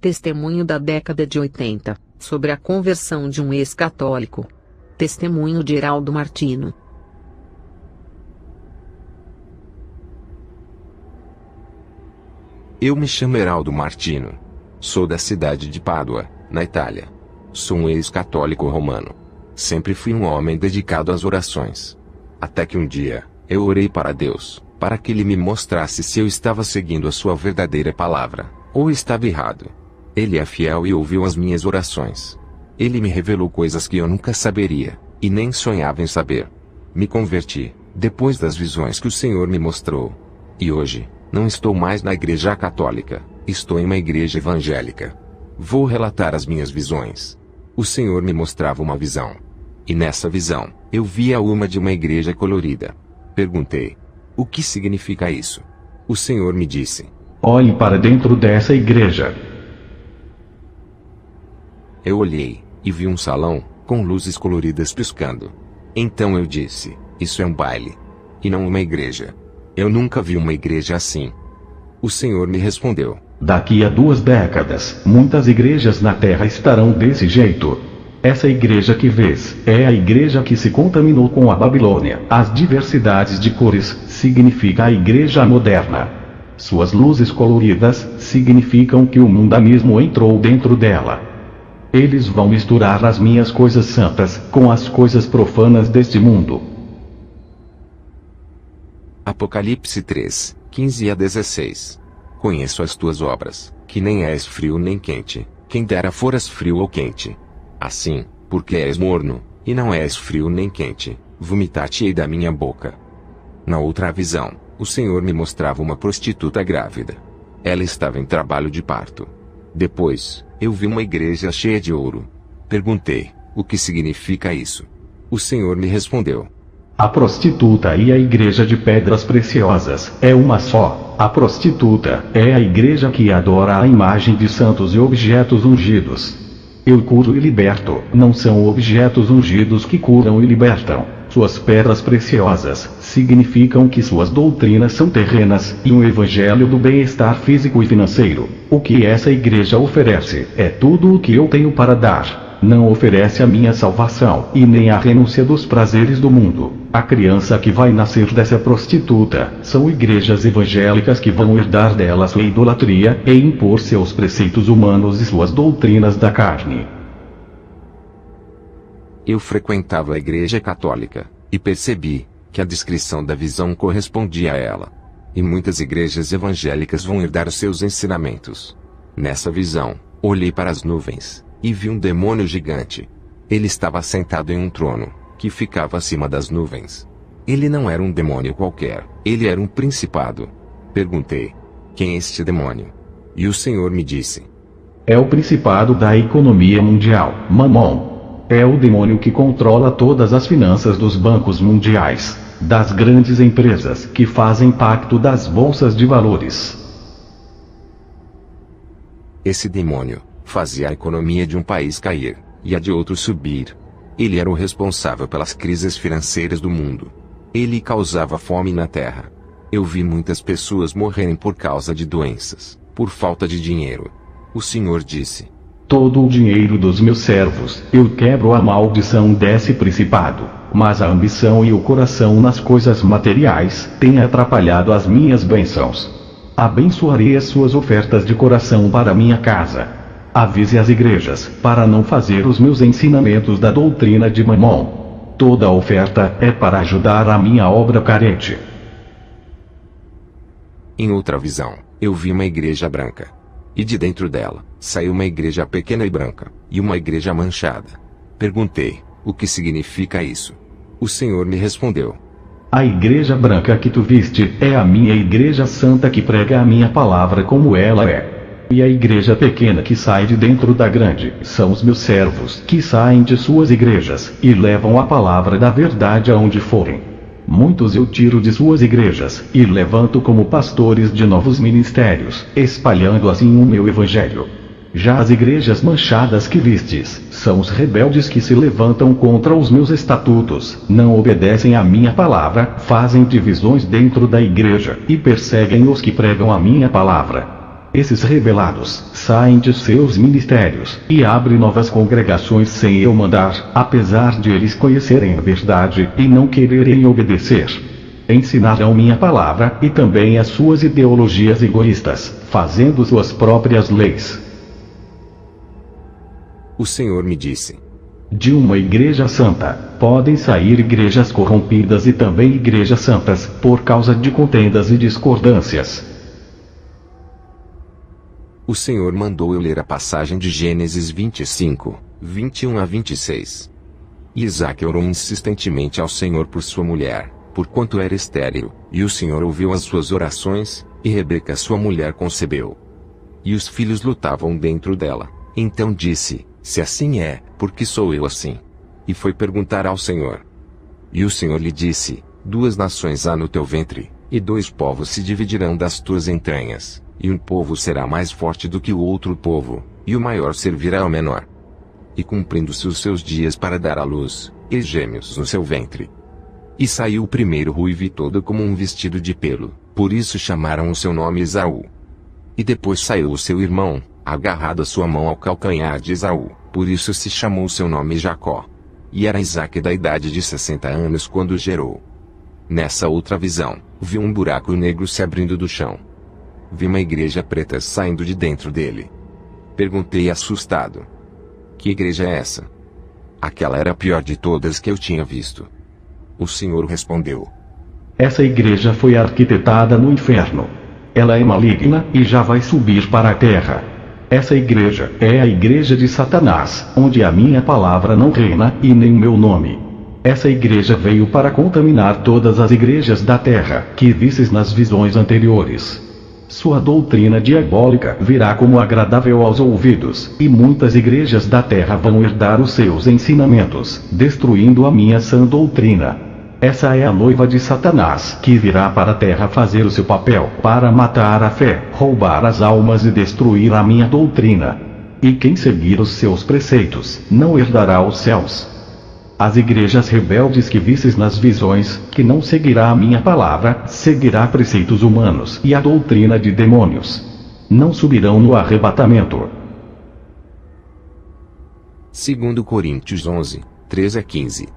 Testemunho da década de 80, sobre a conversão de um ex-católico. Testemunho de Heraldo Martino. Eu me chamo Heraldo Martino. Sou da cidade de Pádua, na Itália. Sou um ex-católico romano. Sempre fui um homem dedicado às orações. Até que um dia, eu orei para Deus, para que Ele me mostrasse se eu estava seguindo a sua verdadeira palavra, ou estava errado. Ele é fiel e ouviu as minhas orações. Ele me revelou coisas que eu nunca saberia, e nem sonhava em saber. Me converti, depois das visões que o Senhor me mostrou. E hoje, não estou mais na igreja católica, estou em uma igreja evangélica. Vou relatar as minhas visões. O Senhor me mostrava uma visão. E nessa visão, eu via uma de uma igreja colorida. Perguntei: o que significa isso? O Senhor me disse: olhe para dentro dessa igreja. Eu olhei, e vi um salão, com luzes coloridas piscando. Então eu disse: isso é um baile. E não uma igreja. Eu nunca vi uma igreja assim. O Senhor me respondeu: daqui a 2 décadas, muitas igrejas na Terra estarão desse jeito. Essa igreja que vês, é a igreja que se contaminou com a Babilônia. As diversidades de cores, significa a igreja moderna. Suas luzes coloridas, significam que o mundanismo entrou dentro dela. Eles vão misturar as minhas coisas santas, com as coisas profanas deste mundo. Apocalipse 3, 15 a 16. Conheço as tuas obras, que nem és frio nem quente, quem dera foras frio ou quente. Assim, porque és morno, e não és frio nem quente, vomitar-te-ei da minha boca. Na outra visão, o Senhor me mostrava uma prostituta grávida. Ela estava em trabalho de parto. Depois, eu vi uma igreja cheia de ouro. Perguntei: o que significa isso? O Senhor me respondeu: a prostituta e a igreja de pedras preciosas é uma só. A prostituta é a igreja que adora a imagem de santos e objetos ungidos. Eu curo e liberto, não são objetos ungidos que curam e libertam. Suas pedras preciosas significam que suas doutrinas são terrenas e um evangelho do bem-estar físico e financeiro. O que essa igreja oferece é tudo o que eu tenho para dar. Não oferece a minha salvação e nem a renúncia dos prazeres do mundo. A criança que vai nascer dessa prostituta são igrejas evangélicas que vão herdar dela sua idolatria e impor seus preceitos humanos e suas doutrinas da carne. Eu frequentava a igreja católica, e percebi que a descrição da visão correspondia a ela. E muitas igrejas evangélicas vão herdar os seus ensinamentos. Nessa visão, olhei para as nuvens, e vi um demônio gigante. Ele estava sentado em um trono, que ficava acima das nuvens. Ele não era um demônio qualquer, ele era um principado. Perguntei: quem é este demônio? E o Senhor me disse: é o principado da economia mundial, Mamon. É o demônio que controla todas as finanças dos bancos mundiais, das grandes empresas que fazem pacto das bolsas de valores. Esse demônio fazia a economia de um país cair, e a de outro subir. Ele era o responsável pelas crises financeiras do mundo. Ele causava fome na terra. Eu vi muitas pessoas morrerem por causa de doenças, por falta de dinheiro. O Senhor disse: todo o dinheiro dos meus servos, eu quebro a maldição desse principado, mas a ambição e o coração nas coisas materiais têm atrapalhado as minhas bênçãos. Abençoarei as suas ofertas de coração para minha casa. Avise as igrejas, para não fazer os meus ensinamentos da doutrina de Mamon. Toda a oferta é para ajudar a minha obra carente. Em outra visão, eu vi uma igreja branca. E de dentro dela, saiu uma igreja pequena e branca, e uma igreja manchada. Perguntei: o que significa isso? O Senhor me respondeu: a igreja branca que tu viste é a minha igreja santa que prega a minha palavra como ela é. E a igreja pequena que sai de dentro da grande são os meus servos que saem de suas igrejas e levam a palavra da verdade aonde forem. Muitos eu tiro de suas igrejas e levanto como pastores de novos ministérios, espalhando assim o meu evangelho. Já as igrejas manchadas que vistes, são os rebeldes que se levantam contra os meus estatutos, não obedecem à minha palavra, fazem divisões dentro da igreja, e perseguem os que pregam a minha palavra. Esses rebelados saem de seus ministérios e abrem novas congregações sem eu mandar, apesar de eles conhecerem a verdade e não quererem obedecer. Ensinarão minha palavra e também as suas ideologias egoístas, fazendo suas próprias leis. O Senhor me disse: de uma igreja santa, podem sair igrejas corrompidas e também igrejas santas, por causa de contendas e discordâncias. O Senhor mandou eu ler a passagem de Gênesis 25, 21 a 26. E Isaque orou insistentemente ao Senhor por sua mulher, porquanto era estéril, e o Senhor ouviu as suas orações, e Rebeca sua mulher concebeu. E os filhos lutavam dentro dela. Então disse: se assim é, por que sou eu assim? E foi perguntar ao Senhor. E o Senhor lhe disse: 2 nações há no teu ventre, e 2 povos se dividirão das tuas entranhas, e um povo será mais forte do que o outro povo, e o maior servirá ao menor. E cumprindo-se os seus dias para dar à luz, e gêmeos no seu ventre. E saiu o primeiro ruivo todo como um vestido de pelo, por isso chamaram o seu nome Esaú. E depois saiu o seu irmão, agarrado a sua mão ao calcanhar de Esaú, por isso se chamou seu nome Jacó. E era Isaque da idade de 60 anos quando gerou. Nessa outra visão, vi um buraco negro se abrindo do chão. Vi uma igreja preta saindo de dentro dele. Perguntei assustado: que igreja é essa? Aquela era a pior de todas que eu tinha visto. O Senhor respondeu: essa igreja foi arquitetada no inferno. Ela é maligna e já vai subir para a terra. Essa igreja é a igreja de Satanás, onde a minha palavra não reina e nem o meu nome. Essa igreja veio para contaminar todas as igrejas da terra, que vistes nas visões anteriores. Sua doutrina diabólica virá como agradável aos ouvidos, e muitas igrejas da terra vão herdar os seus ensinamentos, destruindo a minha sã doutrina. Essa é a noiva de Satanás, que virá para a terra fazer o seu papel, para matar a fé, roubar as almas e destruir a minha doutrina. E quem seguir os seus preceitos, não herdará os céus. As igrejas rebeldes que vistes nas visões, que não seguirá a minha palavra, seguirá preceitos humanos e a doutrina de demônios. Não subirão no arrebatamento. 2 Coríntios 11, 13 a 15.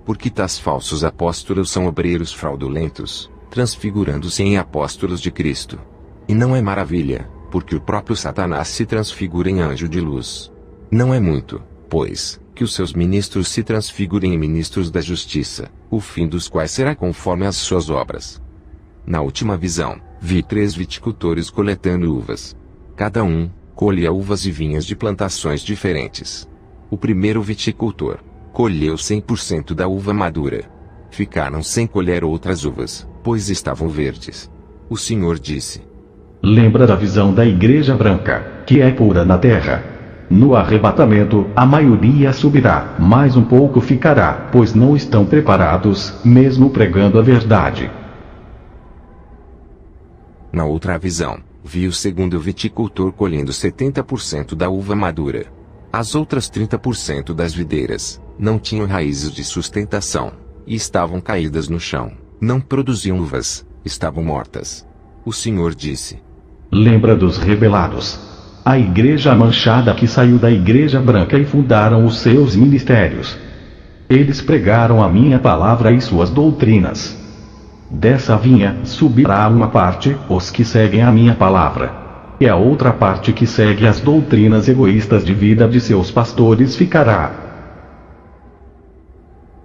Porque tais falsos apóstolos são obreiros fraudulentos, transfigurando-se em apóstolos de Cristo. E não é maravilha, porque o próprio Satanás se transfigura em anjo de luz. Não é muito, pois, que os seus ministros se transfigurem em ministros da justiça, o fim dos quais será conforme as suas obras. Na última visão, vi 3 viticultores coletando uvas. Cada um colhia uvas e vinhas de plantações diferentes. O primeiro viticultor colheu 100% da uva madura. Ficaram sem colher outras uvas, pois estavam verdes. O Senhor disse: lembra da visão da igreja branca, que é pura na terra. No arrebatamento, a maioria subirá, mas um pouco ficará, pois não estão preparados, mesmo pregando a verdade. Na outra visão, vi o segundo viticultor colhendo 70% da uva madura. As outras 30% das videiras não tinham raízes de sustentação, e estavam caídas no chão, não produziam uvas, estavam mortas. O Senhor disse: lembra dos rebelados. A igreja manchada que saiu da igreja branca e fundaram os seus ministérios. Eles pregaram a minha palavra e suas doutrinas. Dessa vinha subirá uma parte, os que seguem a minha palavra. E a outra parte que segue as doutrinas egoístas de vida de seus pastores ficará.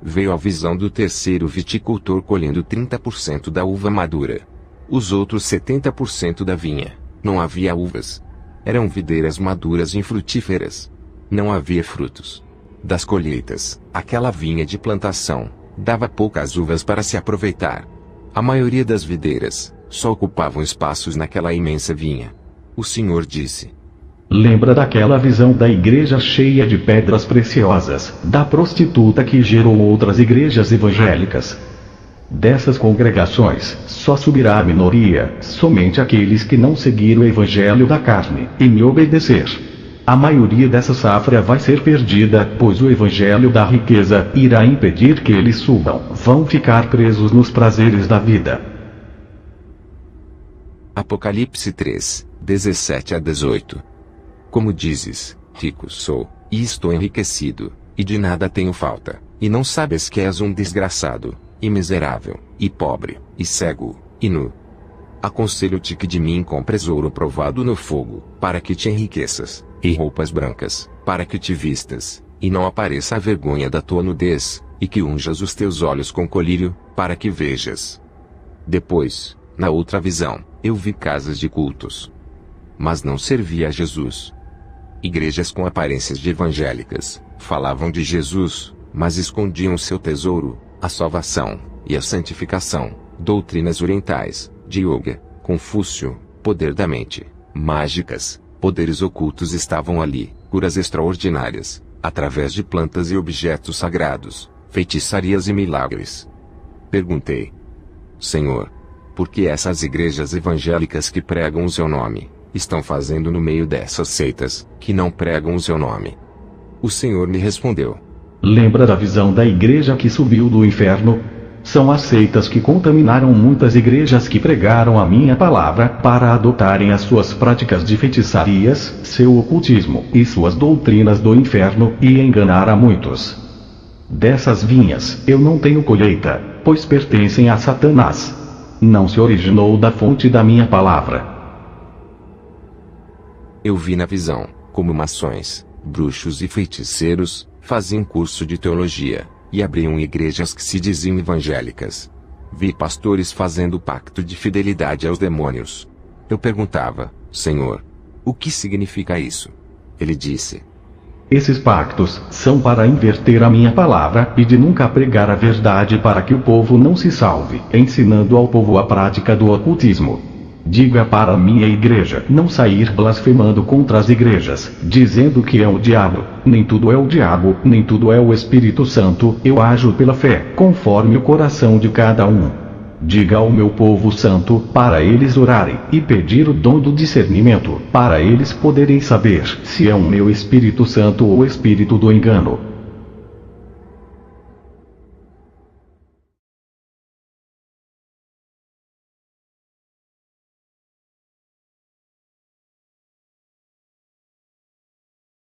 Veio a visão do terceiro viticultor colhendo 30% da uva madura. Os outros 70% da vinha. Não havia uvas. Eram videiras maduras e infrutíferas. Não havia frutos. Das colheitas, aquela vinha de plantação dava poucas uvas para se aproveitar. A maioria das videiras só ocupavam espaços naquela imensa vinha. O Senhor disse: lembra daquela visão da igreja cheia de pedras preciosas, da prostituta que gerou outras igrejas evangélicas. Dessas congregações, só subirá a minoria, somente aqueles que não seguiram o evangelho da carne, e me obedecer. A maioria dessa safra vai ser perdida, pois o evangelho da riqueza irá impedir que eles subam, vão ficar presos nos prazeres da vida. Apocalipse 3, 17 a 18. Como dizes, rico sou, e estou enriquecido, e de nada tenho falta, e não sabes que és um desgraçado, e miserável, e pobre, e cego, e nu. Aconselho-te que de mim compres ouro provado no fogo, para que te enriqueças, e roupas brancas, para que te vistas, e não apareça a vergonha da tua nudez, e que unjas os teus olhos com colírio, para que vejas. Depois, na outra visão, eu vi casas de cultos. Mas não servia a Jesus. Igrejas com aparências de evangélicas, falavam de Jesus, mas escondiam seu tesouro, a salvação, e a santificação, doutrinas orientais, de Yoga, Confúcio, poder da mente, mágicas, poderes ocultos estavam ali, curas extraordinárias, através de plantas e objetos sagrados, feitiçarias e milagres. Perguntei: Senhor, por que essas igrejas evangélicas que pregam o seu nome, estão fazendo no meio dessas seitas, que não pregam o seu nome? O Senhor me respondeu: Lembra da visão da igreja que subiu do inferno? São as seitas que contaminaram muitas igrejas que pregaram a minha palavra para adotarem as suas práticas de feitiçarias, seu ocultismo e suas doutrinas do inferno e enganar a muitos. Dessas vinhas eu não tenho colheita, pois pertencem a Satanás. Não se originou da fonte da minha palavra. Eu vi na visão, como maçons, bruxos e feiticeiros, faziam curso de teologia, e abriam igrejas que se diziam evangélicas. Vi pastores fazendo pacto de fidelidade aos demônios. Eu perguntava: Senhor, o que significa isso? Ele disse: Esses pactos são para inverter a minha palavra e de nunca pregar a verdade para que o povo não se salve, ensinando ao povo a prática do ocultismo. Diga para a minha igreja não sair blasfemando contra as igrejas, dizendo que é o diabo. Nem tudo é o diabo, nem tudo é o Espírito Santo. Eu ajo pela fé, conforme o coração de cada um. Diga ao meu povo santo, para eles orarem, e pedir o dom do discernimento, para eles poderem saber se é o meu Espírito Santo ou o espírito do engano.